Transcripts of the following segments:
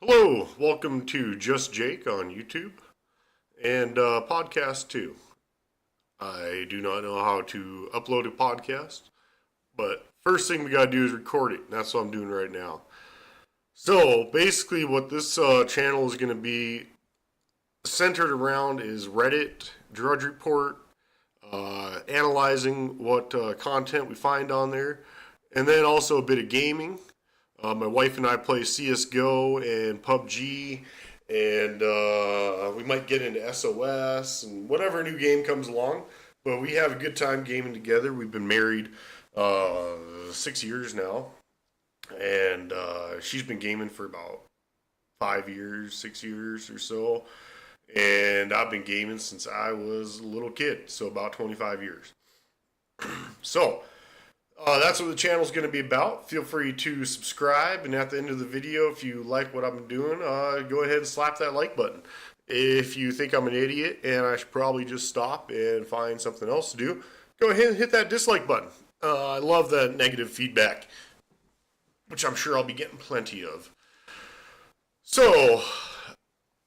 Hello, welcome to JustJake on YouTube and podcast too. I do not know how to upload a podcast, but first thing we gotta do is record it. And that's what I'm doing right now. So basically, what this channel is going to be centered around is Reddit, Drudge Report, analyzing what content we find on there, and then also a bit of gaming. My wife and I play CS:GO and PUBG, and we might get into SOS and whatever new game comes along. But we have a good time gaming together. We've been married 6 years now, and she's been gaming for about 5 years, 6 years or so. And I've been gaming since I was a little kid, so about 25 years. So, that's what the channel is going to be about. Feel free to subscribe, and at the end of the video, if you like what I'm doing, go ahead and slap that like button. If you think I'm an idiot and I should probably just stop and find something else to do, go ahead and hit that dislike button. I love that negative feedback, which I'm sure I'll be getting plenty of. So,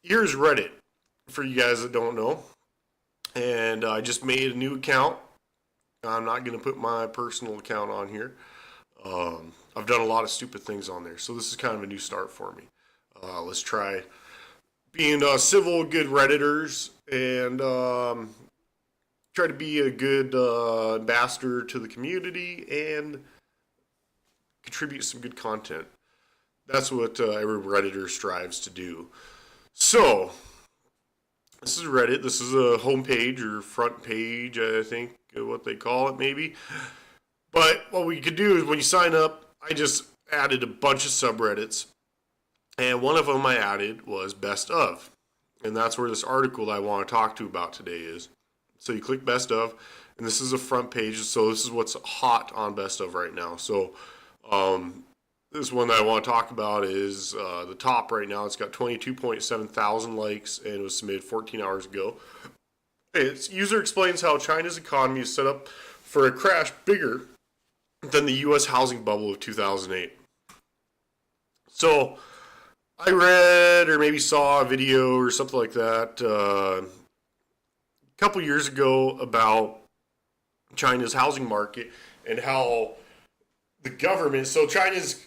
here's Reddit, for you guys that don't know. And I just made a new account. I'm not going to put my personal account on here. I've done a lot of stupid things on there, so this is kind of a new start for me. Let's try being civil, good Redditors, and try to be a good ambassador to the community and contribute some good content. That's what every Redditor strives to do. So, this is Reddit. This is a homepage or front page, I think, what they call it, maybe. But what we could do is when you sign up, I just added a bunch of subreddits. And one of them I added was Best Of. And that's where this article that I want to talk to about today is. So you click Best Of, and this is a front page. So this is what's hot on Best Of right now. So this one that I want to talk about is the top right now. It's got 22.7 thousand likes, and it was submitted 14 hours ago. Its user explains how China's economy is set up for a crash bigger than the U.S. housing bubble of 2008. So, I read or maybe saw a video or something like that a couple years ago about China's housing market and how the government, so China's,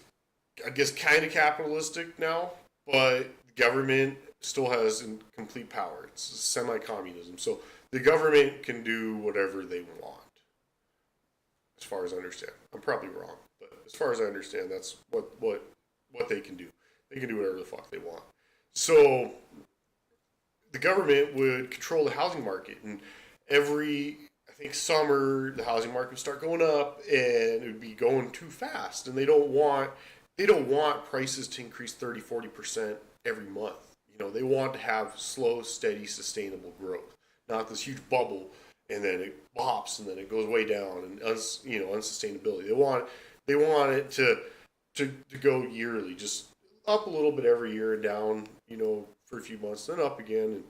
I guess, kind of capitalistic now, but the government still has complete power. It's semi-communism. So the government can do whatever they want, as far as I understand. I'm probably wrong, but as far as I understand, that's what they can do. They can do whatever the fuck they want. So the government would control the housing market, and I think summer, the housing market would start going up, and it would be going too fast, and they don't want prices to increase 30-40% every month. They want to have slow, steady, sustainable growth, not this huge bubble, and then it pops, and then it goes way down, and unsustainability. They want it to go yearly, just up a little bit every year and down, for a few months, then up again. And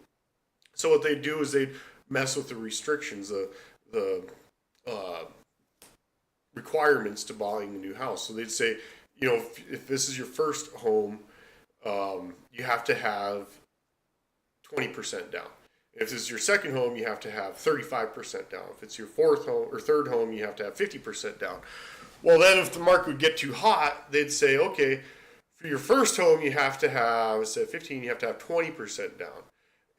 so what they do is they mess with the restrictions, the requirements to buying a new house. So they'd say, if this is your first home, you have to have 20% down. If this is your second home, you have to have 35% down. If it's your fourth home or third home, you have to have 50% down. Well, then if the market would get too hot, they'd say, okay, for your first home, you have to have, instead of 15, you have to have 20% down.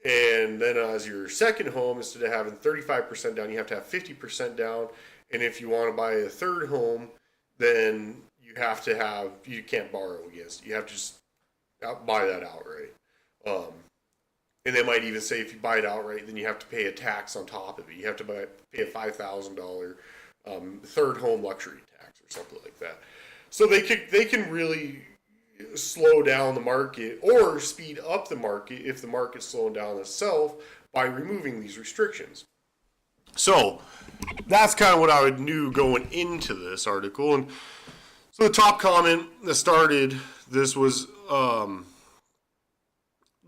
And then as your second home, instead of having 35% down, you have to have 50% down. And if you want to buy a third home, then you can't borrow against it. You have to just buy that outright. And they might even say if you buy it outright, then you have to pay a tax on top of it. You have to pay a $5,000 third home luxury tax or something like that. So they can really slow down the market or speed up the market if the market's slowing down itself by removing these restrictions. So that's kind of what I knew going into this article. And so the top comment that started this was,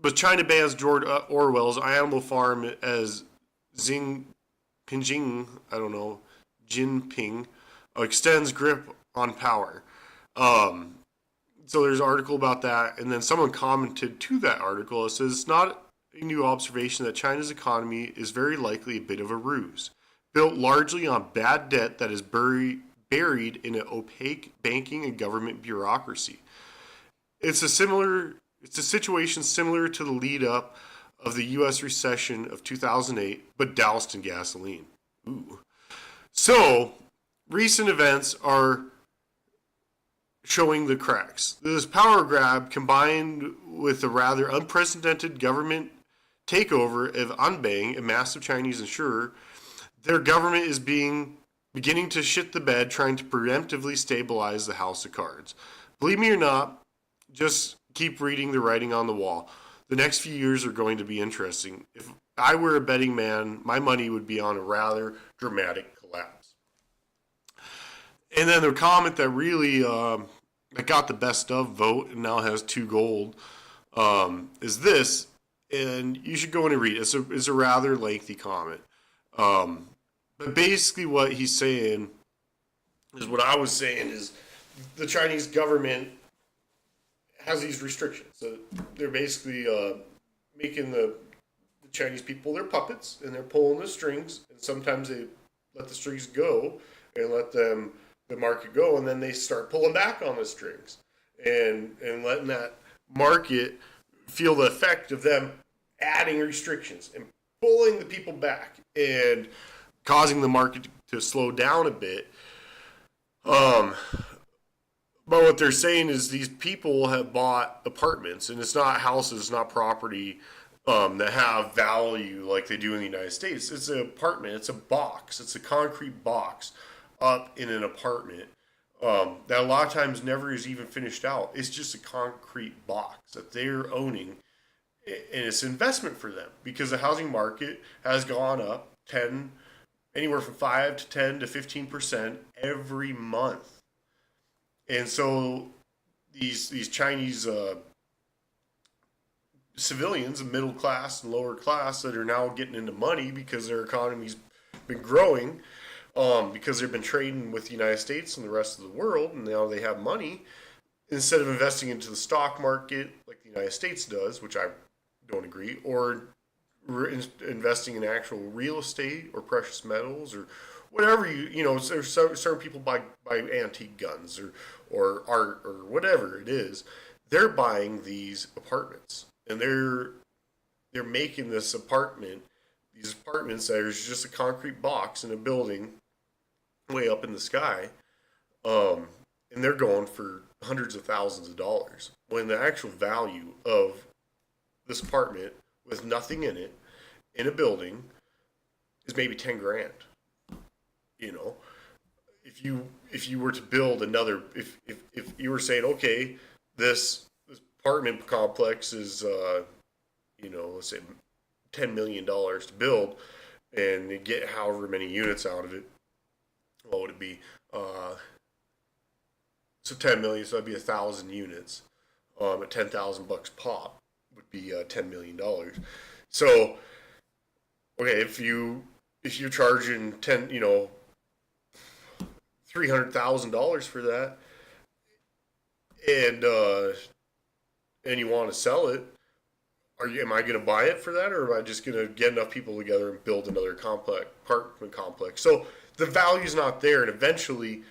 but China bans George Orwell's Animal Farm as Jinping extends grip on power. So there's an article about that, and then someone commented to that article. It says it's not a new observation that China's economy is very likely a bit of a ruse, built largely on bad debt that is buried in an opaque banking and government bureaucracy. It's a situation similar to the lead up of the U.S. recession of 2008, but doused in gasoline. Ooh. So recent events are showing the cracks. This power grab, combined with a rather unprecedented government takeover of Anbang, a massive Chinese insurer, their government is beginning to shit the bed, trying to preemptively stabilize the house of cards. Believe me or not, just keep reading the writing on the wall. The next few years are going to be interesting. If I were a betting man, my money would be on a rather dramatic collapse. And then the comment that really that got the best of vote and now has 2 gold is this, and you should go in and read it. It's a rather lengthy comment. But basically what he's saying is what I was saying is the Chinese government has these restrictions. So they're basically making the Chinese people their puppets, and they're pulling the strings, and sometimes they let the strings go and let the market go, and then they start pulling back on the strings and letting that market feel the effect of them adding restrictions and pulling the people back and causing the market to slow down a bit. But what they're saying is these people have bought apartments, and it's not houses, it's not property that have value like they do in the United States. It's an apartment, it's a box, it's a concrete box up in an apartment that a lot of times never is even finished out. It's just a concrete box that they're owning, and it's an investment for them because the housing market has gone up anywhere from 5 to 10 to 15% every month. And so these Chinese civilians, middle class and lower class, that are now getting into money because their economy's been growing, because they've been trading with the United States and the rest of the world, and now they have money, instead of investing into the stock market like the United States does, which I don't agree, or investing in actual real estate or precious metals or whatever. There's certain people buy antique guns or art or whatever it is. They're buying these apartments, and they're making these apartments that are just a concrete box in a building way up in the sky, and they're going for hundreds of thousands of dollars, when the actual value of this apartment with nothing in it in a building is maybe 10 grand. If you were to build another, if you were saying, okay, this apartment complex is let's say $10 million to build, and you get however many units out of it, what would it be? So 10 million, so that'd be 1,000 units. At $10,000 pop would be $10 million. So, okay, if you're charging $300,000 for that, and you want to sell it, am I going to buy it for that, or am I just going to get enough people together and build another apartment complex? So the value's not there, and eventually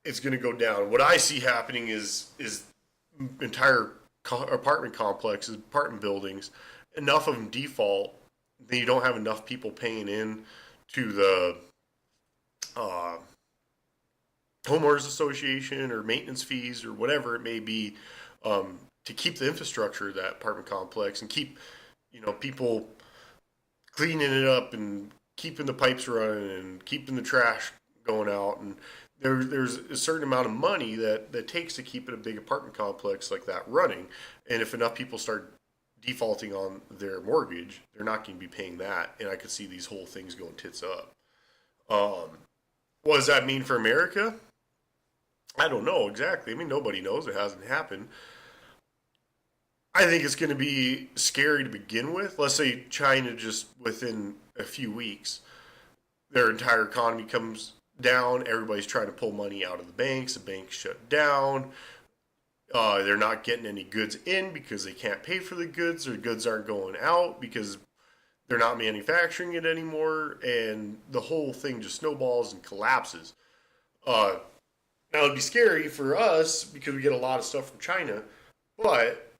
it's going to go down. What I see happening is entire apartment complexes, apartment buildings, enough of them default, then you don't have enough people paying in to the homeowners association or maintenance fees or whatever it may be, to keep the infrastructure of that apartment complex and keep people cleaning it up and keeping the pipes running and keeping the trash going out. And there's a certain amount of money that takes to keep a big apartment complex like that running. And if enough people start defaulting on their mortgage, they're not going to be paying that. And I could see these whole things going tits up. What does that mean for America? I don't know exactly. I mean, nobody knows. It hasn't happened. I think it's going to be scary to begin with. Let's say China, just within a few weeks, their entire economy comes down. Everybody's trying to pull money out of the banks. The banks shut down. They're not getting any goods in because they can't pay for the goods, or goods aren't going out because they're not manufacturing it anymore, and the whole thing just snowballs and collapses. Uh, Now, it'd be scary for us because we get a lot of stuff from China, but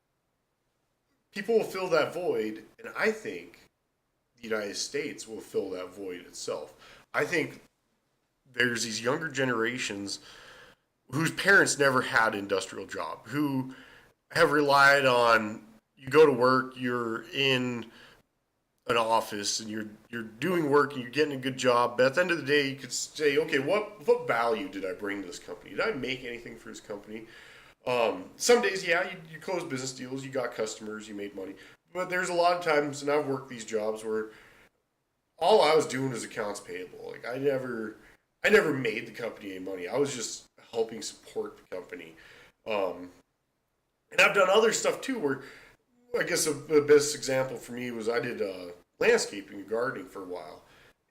people will fill that void, and I think the United States will fill that void itself. I think there's these younger generations whose parents never had an industrial job, who have relied on you go to work, you're in an office and you're doing work and you're getting a good job. But at the end of the day, you could say, okay, what value did I bring to this company? Did I make anything for this company? Some days, yeah, you close business deals, you got customers, you made money. But there's a lot of times, and I've worked these jobs where all I was doing was accounts payable. Like I never made the company any money. I was just helping support the company. And I've done other stuff too, where I guess the best example for me was I did landscaping and gardening for a while.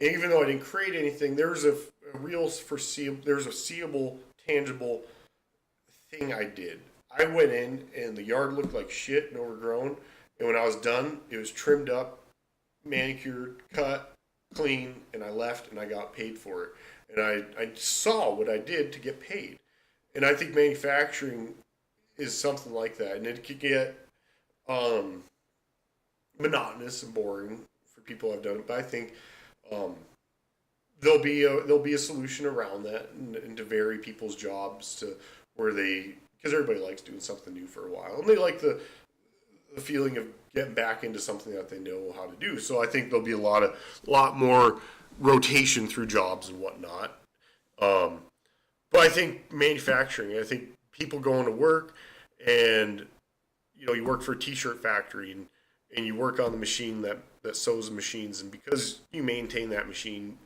And even though I didn't create anything, there was a real foreseeable, there was a seeable, tangible thing I did. I went in and the yard looked like shit and overgrown. And when I was done, it was trimmed up, manicured, cut, clean, and I left and I got paid for it. And I saw what I did to get paid. And I think manufacturing is something like that. And it could get monotonous and boring for people who've done it. But I think um, there'll be a solution around that, and to vary people's jobs to where they, because everybody likes doing something new for a while, and they like the feeling of getting back into something that they know how to do. So I think there'll be a lot more rotation through jobs and whatnot. But I think manufacturing, I think people going to work and you work for a t-shirt factory and you work on the machine that sews the machines, and because you maintain that machine,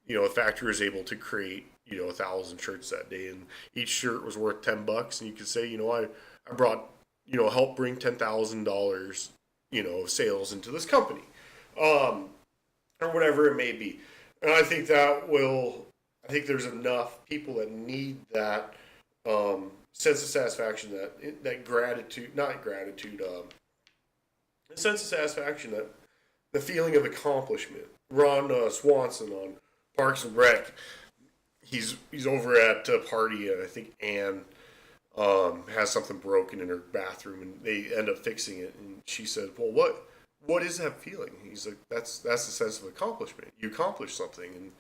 a factory is able to create 1,000 shirts that day, and each shirt was worth $10, and you could say, I brought help bring $10,000 sales into this company, or whatever it may be. And I think I think there's enough people that need that sense of satisfaction, that gratitude, not gratitude, a sense of satisfaction, that the feeling of accomplishment. Ron Swanson on Parks and Rec, he's over at a party, and I think Anne has something broken in her bathroom, and they end up fixing it. And she said, "Well, what is that feeling?" He's like, "That's the sense of accomplishment. You accomplished something."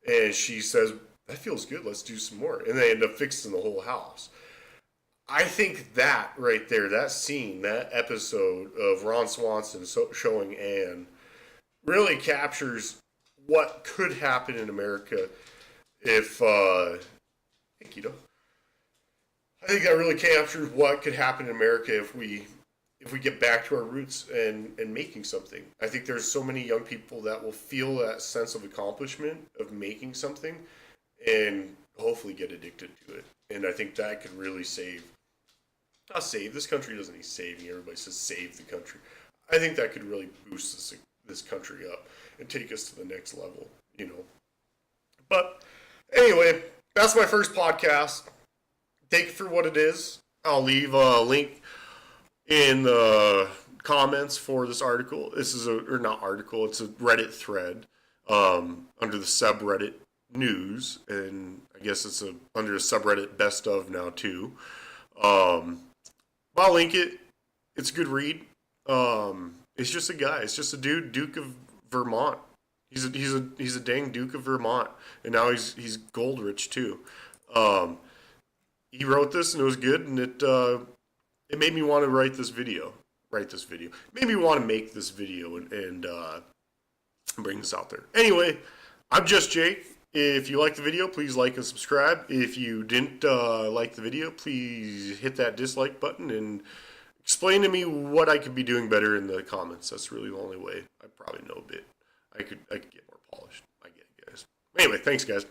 And she says, "That feels good. Let's do some more." And they end up fixing the whole house. I think that right there, that scene, that episode of Ron Swanson showing Anne, really captures what could happen in America if, thank you, I think that really captures what could happen in America if we get back to our roots and making something. I think there's so many young people that will feel that sense of accomplishment of making something and hopefully get addicted to it. And I think that could really not save, this country doesn't need saving. Everybody says save the country. I think that could really boost this country up and take us to the next level. But anyway, that's my first podcast. Take it for what it is. I'll leave a link in the comments for this article. This is not article, it's a Reddit thread under the subreddit news, and I guess it's under the subreddit best of now too. I'll link it. It's a good read. It's just a guy. It's just a dude, Duke of Vermont. He's a dang Duke of Vermont, and now he's gold rich too. He wrote this, and it was good, and it made me want to write this video. It made me want to make this video and bring this out there. Anyway, I'm JustJake. If you like the video, please like and subscribe. If you didn't like the video, please hit that dislike button and explain to me what I could be doing better in the comments. That's really the only way. I probably know a bit. I could get more polished. I get it, guys. Anyway, thanks, guys.